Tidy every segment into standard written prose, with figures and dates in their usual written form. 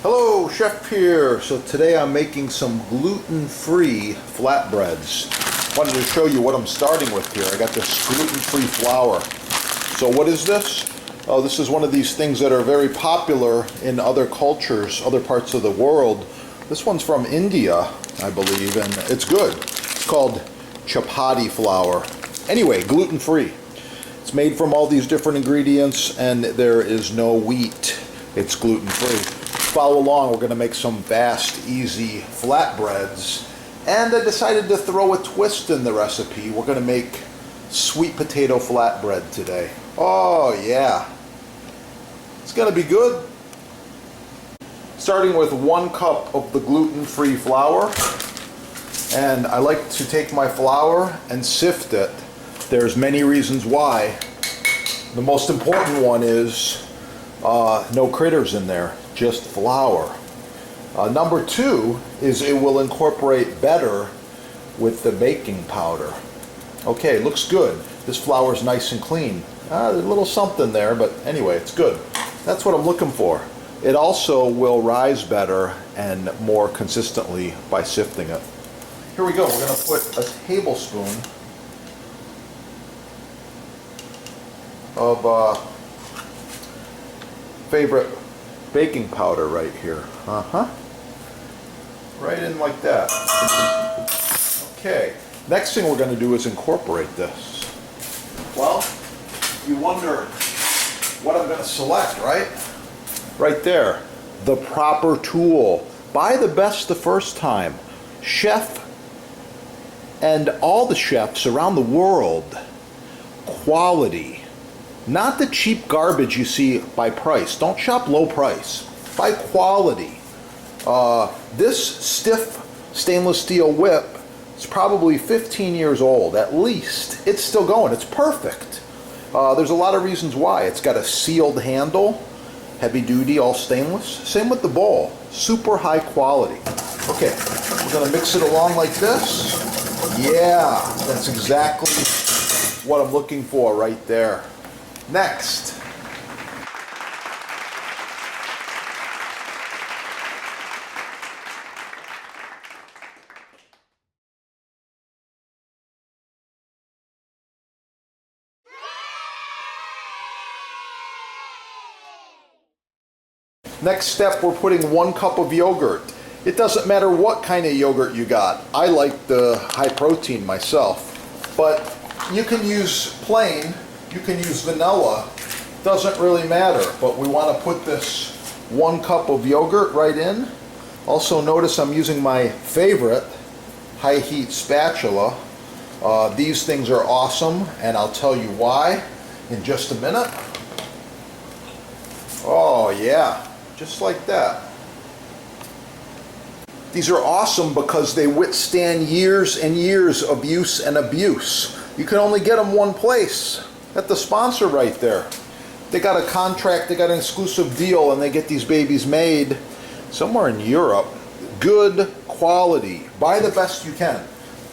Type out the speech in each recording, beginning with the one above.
Hello, Chef here. So today I'm making some gluten-free flatbreads. Wanted to show you what I'm starting with here. I got this gluten-free flour. So what is this? Oh, this is one of these things that are very popular in other cultures, other parts of the world. This one's from India, I believe, and it's good. It's called chapati flour. Anyway, gluten-free. It's made from all these different ingredients, and there is no wheat. It's gluten-free. Follow along, we're going to make some fast, easy flatbreads. And I decided to throw a twist in the recipe. We're going to make sweet potato flatbread today. Oh yeah, it's going to be good. Starting with 1 cup of the gluten-free flour. And I like to take my flour and sift it. There's many reasons why. The most important one is no critters in there, just flour. Number 2 is it will incorporate better with the baking powder. Okay, looks good. This flour is nice and clean. There's a little something there, but anyway, it's good. That's what I'm looking for. It also will rise better and more consistently by sifting it. Here we go. We're going to put a tablespoon of favorite baking powder right here. Right in like that. Okay. Next thing we're going to do is incorporate this. Well, you wonder what I'm going to select, right? Right there. The proper tool. Buy the best the first time. Chef and all the chefs around the world. Quality. Not the cheap garbage you see by price. Don't shop low price. Buy quality. This stiff stainless steel whip is probably 15 years old, at least. It's still going. It's perfect. There's a lot of reasons why. It's got a sealed handle, heavy duty, all stainless. Same with the bowl. Super high quality. Okay, we're going to mix it along like this. Yeah, that's exactly what I'm looking for right there. Next. Next step, we're putting 1 cup of yogurt. It doesn't matter what kind of yogurt you got. I like the high protein myself, but you can use plain, you can use vanilla, doesn't really matter, but we want to put this 1 cup of yogurt right in. Also notice I'm using my favorite high heat spatula. These things are awesome, and I'll tell you why in just a minute. Oh yeah. Just like that. These are awesome because they withstand years and years of use and abuse. You can only get them one place. At the sponsor right there. They got a contract, they got an exclusive deal, and they get these babies made somewhere in Europe. Good quality. Buy the best you can.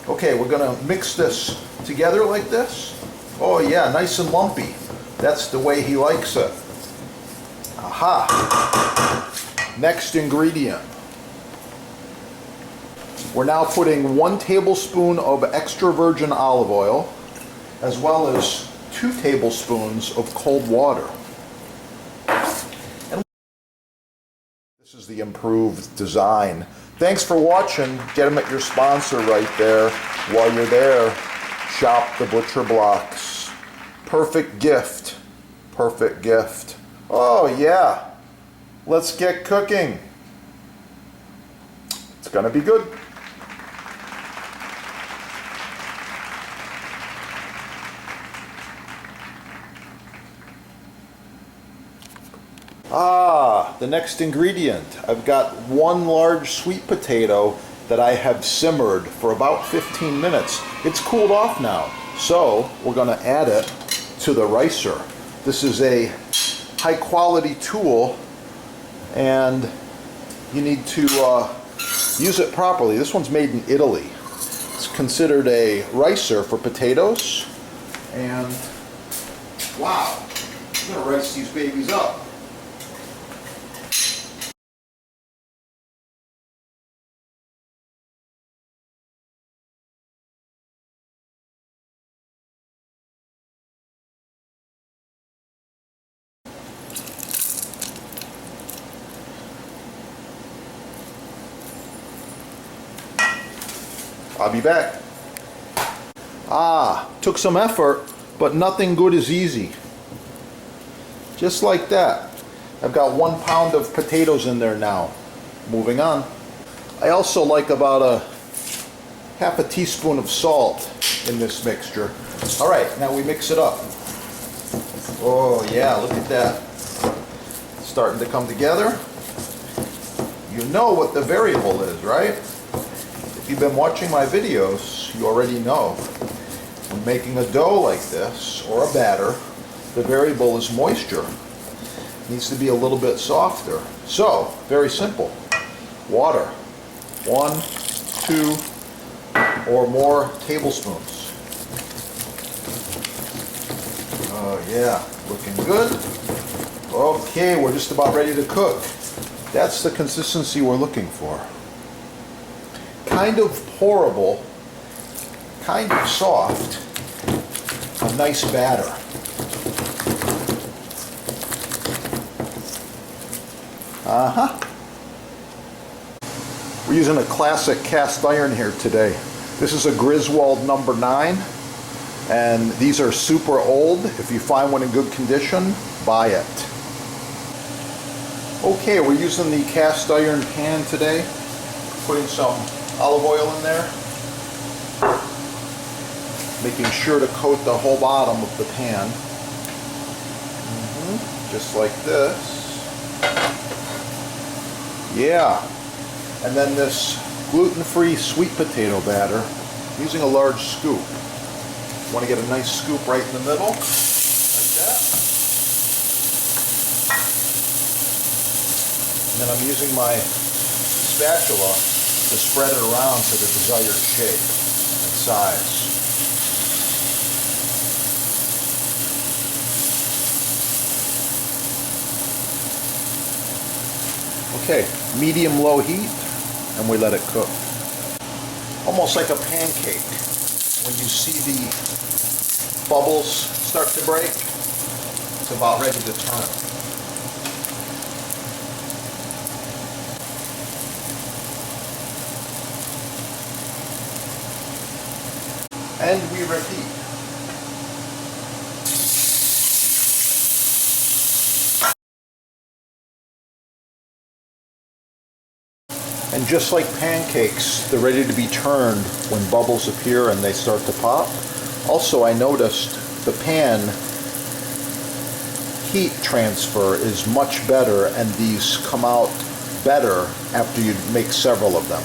Okay, we're going to mix this together like this. Oh yeah, nice and lumpy. That's the way he likes it. Aha! Next ingredient. We're now putting 1 tablespoon of extra virgin olive oil, as well as 2 tablespoons of cold water. And this is the improved design. Thanks for watching. Get them at your sponsor right there. While you're there, shop the butcher blocks. Perfect gift. Perfect gift. Oh yeah, let's get cooking. It's gonna be good. The next ingredient. I've got 1 large sweet potato that I have simmered for about 15 minutes. It's cooled off now, so we're gonna add it to the ricer. This is a high quality tool, and you need to use it properly. This one's made in Italy. It's considered a ricer for potatoes, and wow, I'm gonna rice these babies up. I'll be back. Ah, took some effort, but nothing good is easy. Just like that. I've got 1 pound of potatoes in there now. Moving on. I also like about a half a teaspoon of salt in this mixture. All right, now we mix it up. Oh yeah, look at that. It's starting to come together. You know what the variable is, right? If you've been watching my videos, you already know. When making a dough like this, or a batter, the variable is moisture. It needs to be a little bit softer. So, very simple. Water. 1, 2, or more tablespoons. Oh yeah, looking good. Okay, we're just about ready to cook. That's the consistency we're looking for. Kind of pourable, kind of soft, a nice batter. We're using a classic cast iron here today. This is a Griswold number 9, and these are super old. If you find one in good condition, buy it. Okay, we're using the cast iron pan today. Putting some olive oil in there. Making sure to coat the whole bottom of the pan. Just like this. Yeah. And then this gluten-free sweet potato batter, using a large scoop. Want to get a nice scoop right in the middle, like that. And then I'm using my spatula to spread it around to the desired shape and size. Okay, medium-low heat, and we let it cook. Almost like a pancake. When you see the bubbles start to break, it's about ready to turn. And we repeat. And just like pancakes, they're ready to be turned when bubbles appear and they start to pop. Also, I noticed the pan heat transfer is much better, and these come out better after you make several of them.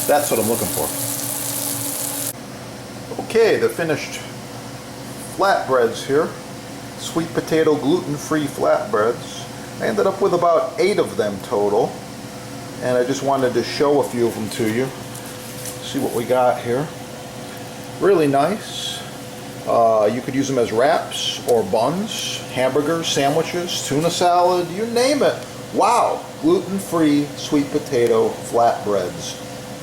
That's what I'm looking for. Okay, the finished flatbreads here. Sweet potato gluten-free flatbreads. I ended up with about 8 of them total. And I just wanted to show a few of them to you. See what we got here. Really nice. You could use them as wraps or buns, hamburgers, sandwiches, tuna salad, you name it. Wow, gluten-free sweet potato flatbreads.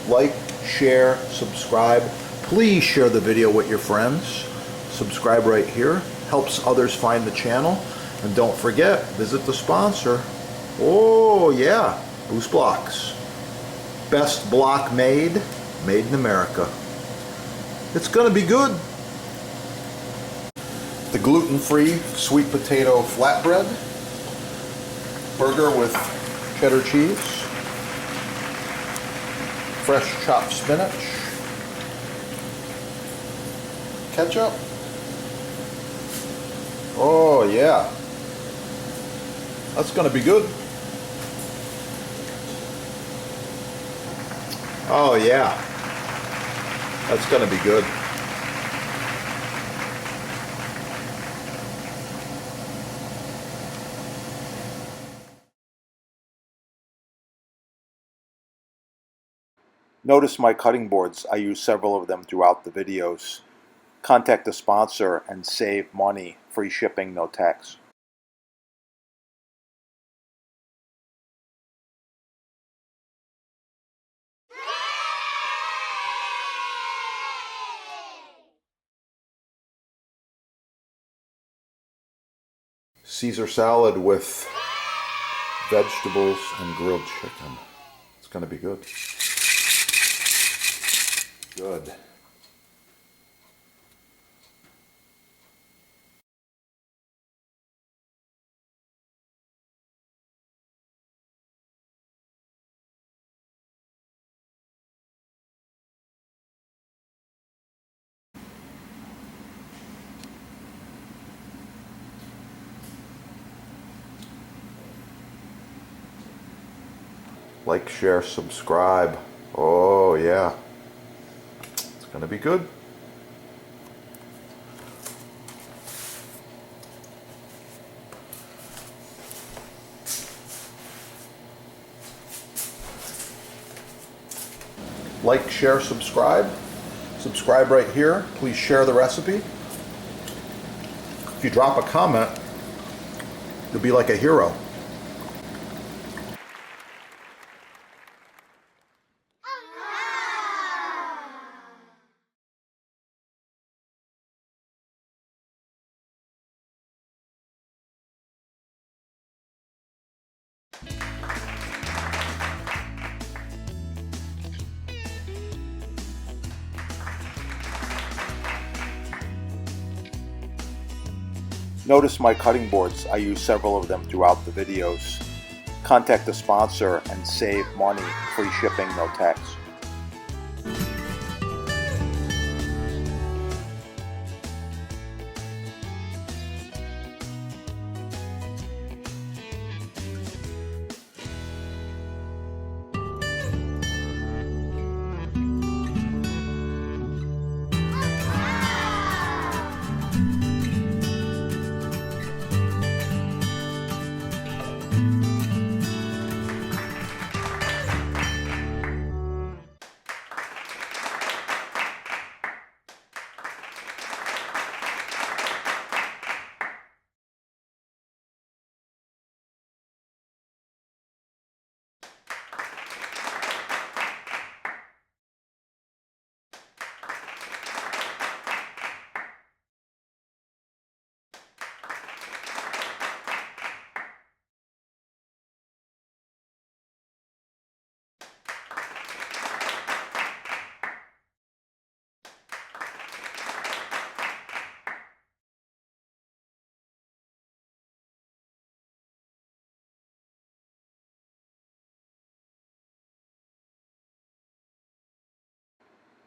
Like, share, subscribe. Please share the video with your friends. Subscribe right here. Helps others find the channel. And don't forget, visit the sponsor. Oh yeah, Boost Blocks. Best block made in America. It's gonna be good. The gluten-free sweet potato flatbread. Burger with cheddar cheese. Fresh chopped spinach. Ketchup. Oh yeah. That's gonna be good. Oh yeah. That's gonna be good. Notice my cutting boards. I use several of them throughout the videos. Contact the sponsor and save money. Free shipping, no tax. Caesar salad with vegetables and grilled chicken. It's going to be good. Good. Like, share, subscribe. Oh yeah. It's going to be good. Like, share, subscribe. Subscribe right here. Please share the recipe. If you drop a comment, you'll be like a hero. Notice my cutting boards. I use several of them throughout the videos. Contact the sponsor and save money. Free shipping, no tax.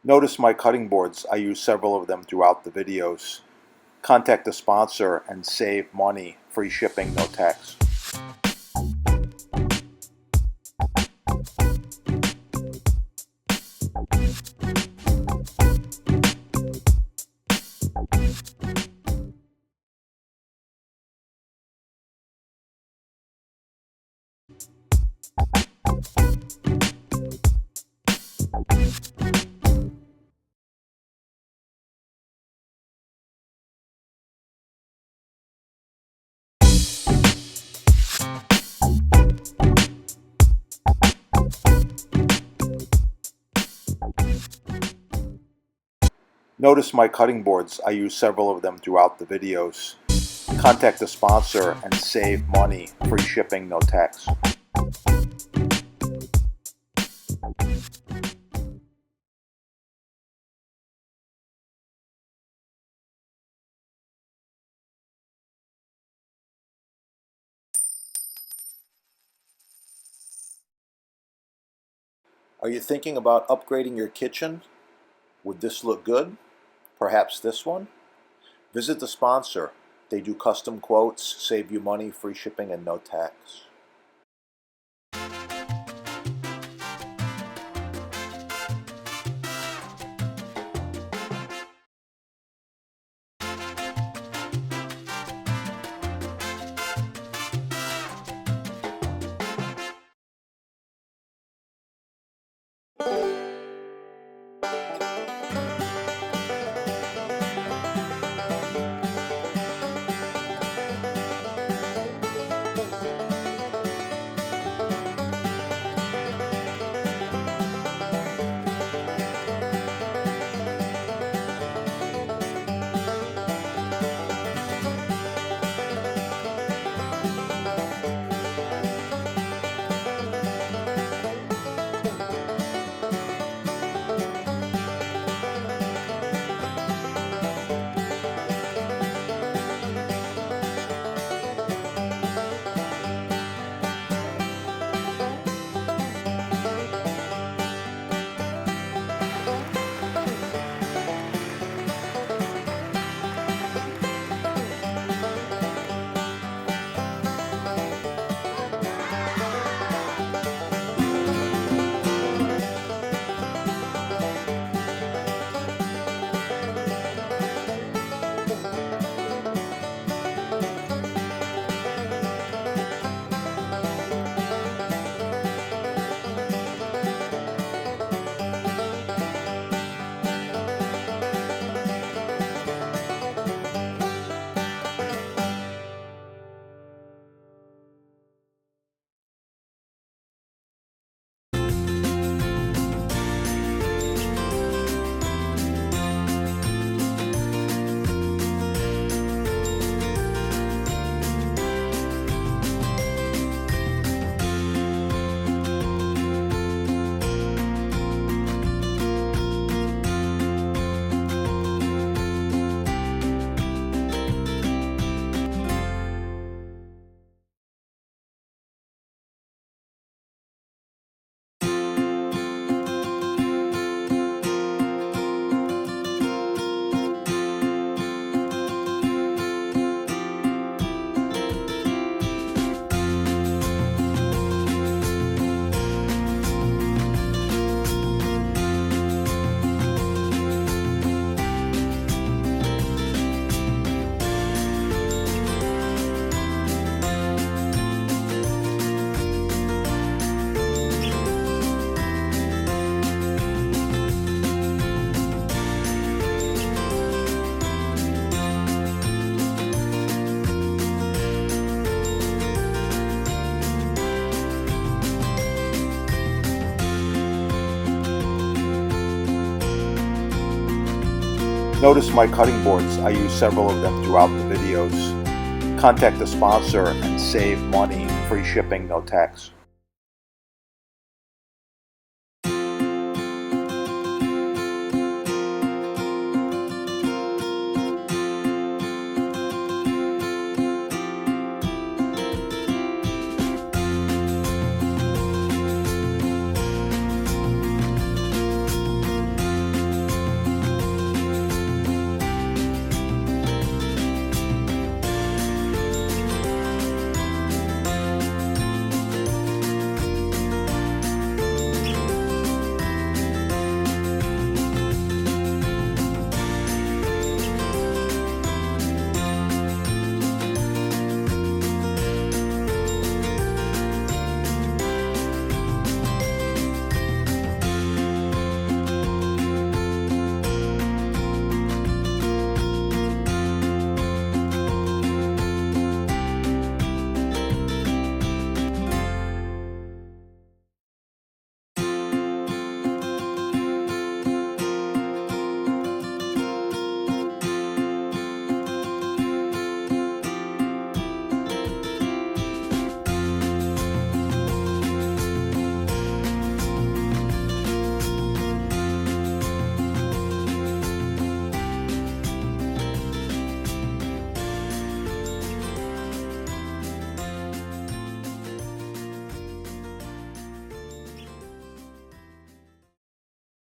Notice my cutting boards. I use several of them throughout the videos. Contact the sponsor and save money. Free shipping, no tax. Notice my cutting boards. I use several of them throughout the videos. Contact the sponsor and save money. Free shipping, no tax. Are you thinking about upgrading your kitchen? Would this look good? Perhaps this one? Visit the sponsor. They do custom quotes, save you money, free shipping, and no tax. Notice my cutting boards. I use several of them throughout the videos. Contact the sponsor and save money, free shipping, no tax.